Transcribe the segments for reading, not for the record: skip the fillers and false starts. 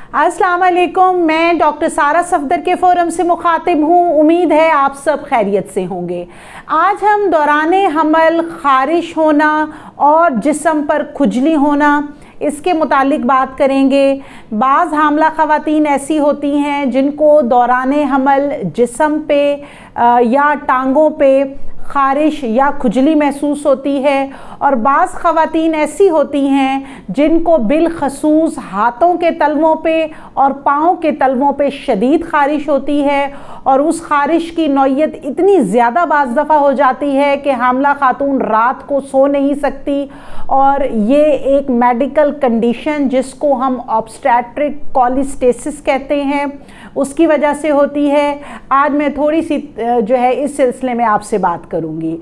अस्सलाम वालेकुम, मैं डॉक्टर सारा सफदर के फोरम से मुखातिब हूँ। उम्मीद है आप सब खैरियत से होंगे। आज हम दौराने हमल खारिश होना और जिस्म पर खुजली होना इसके मुतालिक बात करेंगे। बाज़ हामला ख़वातीन ऐसी होती हैं जिनको दौराने हमल जिस्म पे या टांगों पे ख़ारिश या खुजली महसूस होती है, और बाज़ ख़वातीन ऐसी होती हैं जिनको बिलखसूस हाथों के तलवों पे और पाँव के तलवों पे शदीद ख़ारिश होती है, और उस ख़ारिश की नौइयत इतनी ज़्यादा बाज़ दफ़ा हो जाती है कि हामला खातून रात को सो नहीं सकती, और ये एक मेडिकल कंडीशन जिसको हम ऑब्स्टेट्रिक कॉलिस्टेसिस कहते हैं उसकी वजह से होती है। आज मैं थोड़ी सी जो है इस सिलसिले में आपसे बात करूँगी।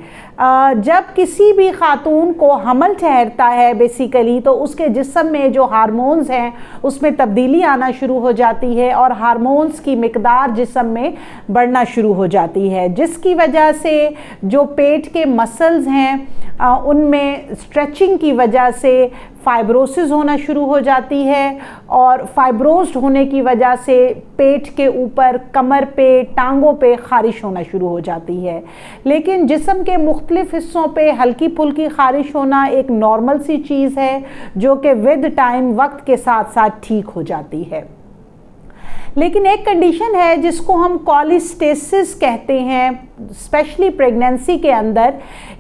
जब किसी भी खातून को हमल ठहरता है बेसिकली, तो उसके जिस्म में जो हार्मोन्स हैं उसमें तब्दीली आना शुरू हो जाती है और हार्मोन्स की मिकदार जिस्म में बढ़ना शुरू हो जाती है, जिसकी वजह से जो पेट के मसल्स हैं उनमें स्ट्रेचिंग की वजह से फाइब्रोसिस होना शुरू हो जाती है, और फाइब्रोस्ड होने की वजह से पेट के ऊपर, कमर पे, टांगों पे ख़ारिश होना शुरू हो जाती है। लेकिन जिस्म के मुख्तलिफ हिस्सों पे हल्की फुल्की ख़ारिश होना एक नॉर्मल सी चीज़ है जो कि विद टाइम, वक्त के साथ साथ ठीक हो जाती है। लेकिन एक कंडीशन है जिसको हम कॉलिस्टेसिस कहते हैं, स्पेशली प्रेगनेंसी के अंदर।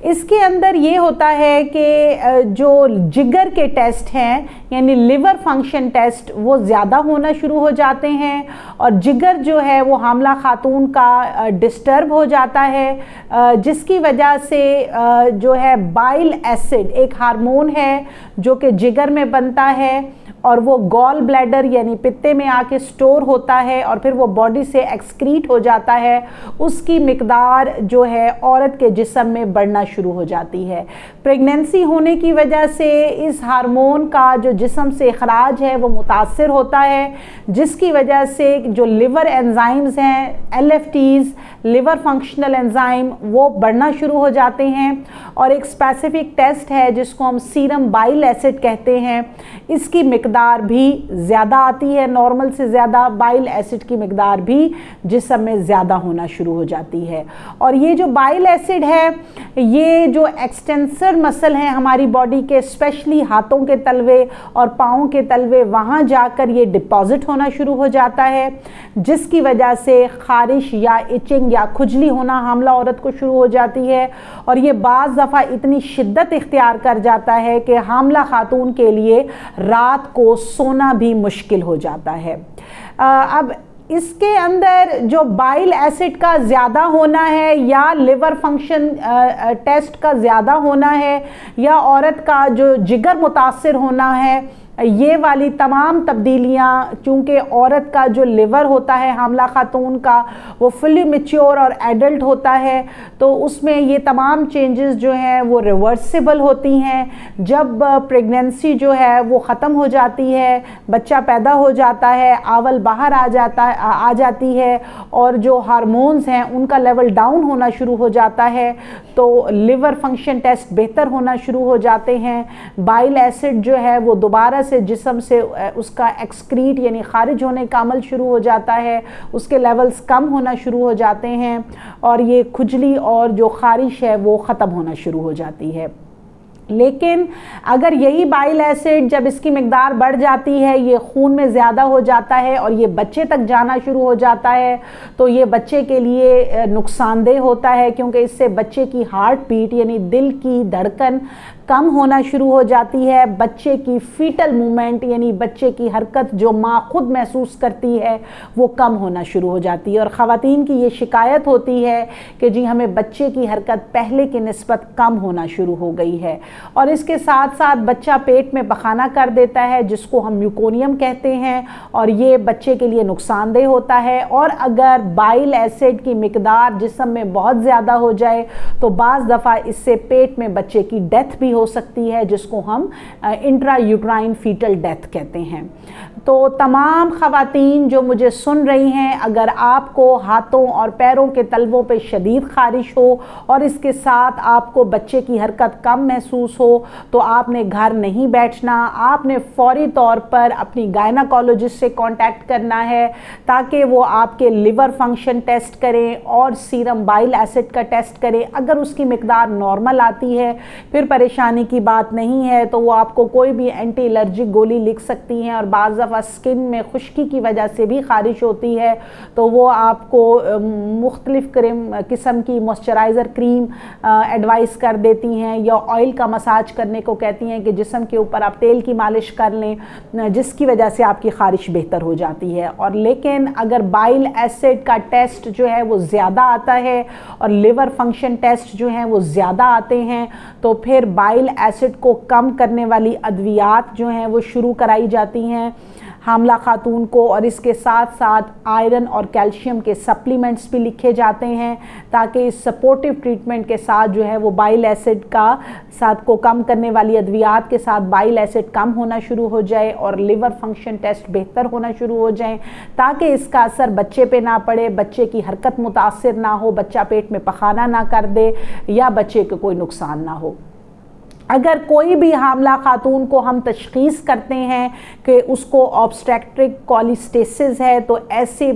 इसके अंदर ये होता है कि जो जिगर के टेस्ट हैं यानी लिवर फंक्शन टेस्ट वो ज़्यादा होना शुरू हो जाते हैं, और जिगर जो है वो हामला खातून का डिस्टर्ब हो जाता है, जिसकी वजह से जो है बाइल एसिड एक हार्मोन है जो कि जिगर में बनता है, और वो गॉल ब्लैडर यानी पित्ते में आके स्टोर होता है और फिर वो बॉडी से एक्सक्रीट हो जाता है। उसकी मिकदार जो है औरत के जिस्म में बढ़ना शुरू हो जाती है। प्रेगनेंसी होने की वजह से इस हार्मोन का जो जिस्म से अखराज है वो मुतासर होता है, जिसकी वजह से जो लिवर एंजाइम्स हैं, LFTs, लिवर फंक्शनल एंजाइम, वो बढ़ना शुरू हो जाते हैं। और एक स्पेसिफिक टेस्ट है जिसको हम सीरम बाइल एसिड कहते हैं, इसकी मिकदार भी ज़्यादा आती है, नॉर्मल से ज़्यादा। बाइल एसिड की मिकदार भी जिस्म में ज़्यादा होना शुरू हो जाती है। और ये जो बाइल एसिड है, ये जो एक्सटेंसर मसल हैं हमारी बॉडी के, स्पेशली हाथों के तलवे और पाँव के तलवे, वहाँ जाकर ये डिपॉजिट होना शुरू हो जाता है, जिसकी वजह से ख़ारिश या इचिंग या खुजली होना हामला औरत को शुरू हो जाती है। और ये बाज़ दफ़ा इतनी शिद्दत इख्तियार कर जाता है कि हामला खातून के लिए रात को सोना भी मुश्किल हो जाता है। अब इसके अंदर जो बाइल एसिड का ज़्यादा होना है, या लिवर फंक्शन टेस्ट का ज़्यादा होना है, या औरत का जो जिगर मुतासिर होना है, ये वाली तमाम तब्दीलियाँ, चूँकि औरत का जो लिवर होता है हामला खातून का वो फुली मैच्योर और एडल्ट होता है, तो उसमें ये तमाम चेंजेस जो हैं वो रिवर्सिबल होती हैं। जब प्रेगनेंसी जो है वो ख़त्म हो जाती है, बच्चा पैदा हो जाता है, आवल बाहर आ जाती है, और जो हार्मोन्स हैं उनका लेवल डाउन होना शुरू हो जाता है, तो लिवर फंक्शन टेस्ट बेहतर होना शुरू हो जाते हैं। बाइल एसिड जो है वो दोबारा से जिस्म से उसका एक्सक्रीट यानी खारिज होने का अमल शुरू हो जाता है, उसके लेवल्स कम होना शुरू हो जाते हैं, और ये खुजली और जो खारिश है वो ख़त्म होना शुरू हो जाती है। लेकिन अगर यही बाइल एसिड जब इसकी मिकदार बढ़ जाती है, ये खून में ज़्यादा हो जाता है और ये बच्चे तक जाना शुरू हो जाता है, तो ये बच्चे के लिए नुकसानदेह होता है, क्योंकि इससे बच्चे की हार्ट बीट यानी दिल की धड़कन कम होना शुरू हो जाती है। बच्चे की फीटल मूवमेंट यानी बच्चे की हरकत जो माँ खुद महसूस करती है वो कम होना शुरू हो जाती है, और ख़वातीन की ये शिकायत होती है कि जी हमें बच्चे की हरकत पहले की निस्बत कम होना शुरू हो गई है। और इसके साथ साथ बच्चा पेट में पखाना कर देता है, जिसको हम म्यूकोनियम कहते हैं, और ये बच्चे के लिए नुकसानदेह होता है। और अगर बाइल एसिड की मिकदार जिस्म में बहुत ज़्यादा हो जाए तो बाज़ दफ़ा इससे पेट में बच्चे की डेथ भी हो सकती है, जिसको हम इंट्रा यूट्राइन फीटल डेथ कहते हैं। तो तमाम ख़वातीन जो मुझे सुन रही हैं, अगर आपको हाथों और पैरों के तलवों पे शदीद ख़ारिश हो और इसके साथ आपको बच्चे की हरकत कम महसूस हो, तो आपने घर नहीं बैठना, आपने फ़ौरी तौर पर अपनी गायनाकोलॉजिस्ट से कांटेक्ट करना है ताकि वो आपके लिवर फंक्शन टेस्ट करें और सीरम बाइल एसिड का टेस्ट करें। अगर उसकी मिकदार नॉर्मल आती है फिर परेशानी की बात नहीं है, तो वो आपको कोई भी एंटी एलर्जिक गोली लिख सकती हैं। और बाज़ दफ़ा स्किन में खुश्की की वजह से भी ख़ारिश होती है तो वो आपको मुख्तलिफ़ किस्म की मॉइस्चराइज़र क्रीम एडवाइस कर देती हैं या ऑयल का मसाज करने को कहती हैं कि जिस्म के ऊपर आप तेल की मालिश कर लें, जिसकी वजह से आपकी ख़ारिश बेहतर हो जाती है। और लेकिन अगर बाइल एसिड का टेस्ट जो है वो ज़्यादा आता है और लिवर फंक्शन टेस्ट जो हैं वो ज़्यादा आते हैं, तो फिर बाइल एसिड को कम करने वाली अद्वियात जो हैं वो शुरू कराई जाती हैं हामला खातून को। और इसके साथ साथ आयरन और कैल्शियम के सप्लीमेंट्स भी लिखे जाते हैं ताकि इस सपोर्टिव ट्रीटमेंट के साथ जो है वो बाइल एसिड का साथ को कम करने वाली अद्वियात के साथ बाइल एसिड कम होना शुरू हो जाए और लिवर फंक्शन टेस्ट बेहतर होना शुरू हो जाए, ताकि इसका असर बच्चे पे ना पड़े, बच्चे की हरकत मुतासिर ना हो, बच्चा पेट में पखाना ना कर दे या बच्चे को कोई नुकसान ना हो। अगर कोई भी हामला खातून को हम तशख़ीस करते हैं कि उसको ऑब्स्टेट्रिक कॉलिस्टेसिस है, तो ऐसे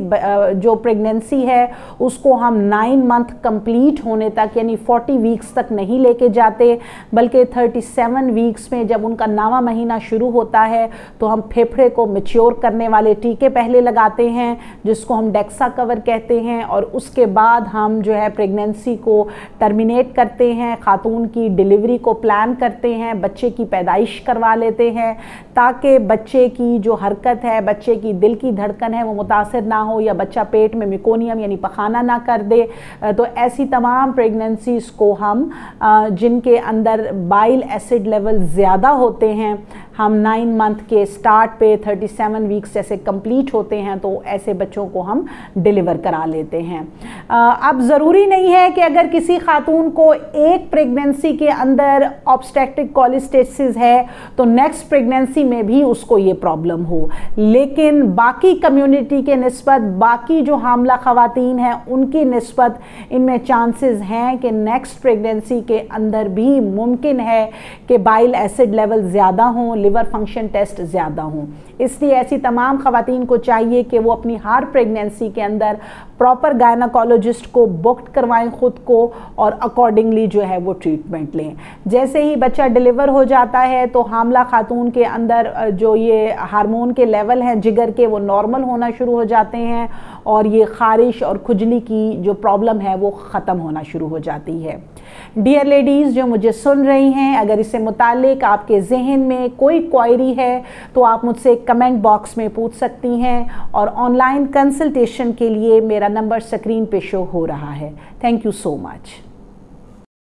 जो प्रेगनेंसी है उसको हम 9 मंथ कंप्लीट होने तक यानी 40 वीक्स तक नहीं लेके जाते, बल्कि 37 वीक्स में जब उनका 9वां महीना शुरू होता है तो हम फेफड़े को मैच्योर करने वाले टीके पहले लगाते हैं जिसको हम डेक्सा कवर कहते हैं, और उसके बाद हम जो है प्रेगनेंसी को टर्मिनेट करते हैं, खातून की डिलीवरी को प्लान करते हैं, बच्चे की पैदाइश करवा लेते हैं ताकि बच्चे की जो हरकत है, बच्चे की दिल की धड़कन है वो मुतासिर ना हो या बच्चा पेट में मिकोनियम यानी पखाना ना कर दे। तो ऐसी तमाम प्रेगनेंसीज को हम जिनके अंदर बाइल एसिड लेवल ज़्यादा होते हैं, हम 9 मंथ के स्टार्ट पे 37 वीक्स जैसे कंप्लीट होते हैं तो ऐसे बच्चों को हम डिलीवर करा लेते हैं। अब ज़रूरी नहीं है कि अगर किसी खातून को एक प्रेगनेंसी के अंदर ऑब्स्टेट्रिक कॉलिस्टेसिस है तो नेक्स्ट प्रेगनेंसी में भी उसको ये प्रॉब्लम हो, लेकिन बाकी कम्युनिटी के निस्बत, बाकी जो हामला ख़वातीन हैं उनकी निस्बत इनमें चांसेस हैं कि नेक्स्ट प्रेगनेंसी के अंदर भी मुमकिन है कि बाइल एसिड लेवल ज़्यादा हों, लिवर फंक्शन टेस्ट ज़्यादा हों। इसलिए ऐसी तमाम ख़वातीन को चाहिए कि वो अपनी हर प्रेगनेंसी के अंदर प्रॉपर गायनाकोलॉजिस्ट को बुक करवाएं खुद को और अकॉर्डिंगली जो है वो ट्रीटमेंट लें। जैसे ही बच्चा डिलीवर हो जाता है तो हामला खातून के अंदर जो ये हार्मोन के लेवल हैं जिगर के वो नॉर्मल होना शुरू हो जाते हैं और ये ख़ारिश और खुजली की जो प्रॉब्लम है वो ख़त्म होना शुरू हो जाती है। डियर लेडीज़ जो मुझे सुन रही हैं, अगर इससे मुतालिक आपके जहन में कोई क्वेरी है तो आप मुझसे कमेंट बॉक्स में पूछ सकती हैं और ऑनलाइन कंसल्टेशन के लिए मेरा नंबर स्क्रीन पे शो हो रहा है। Thank you so much.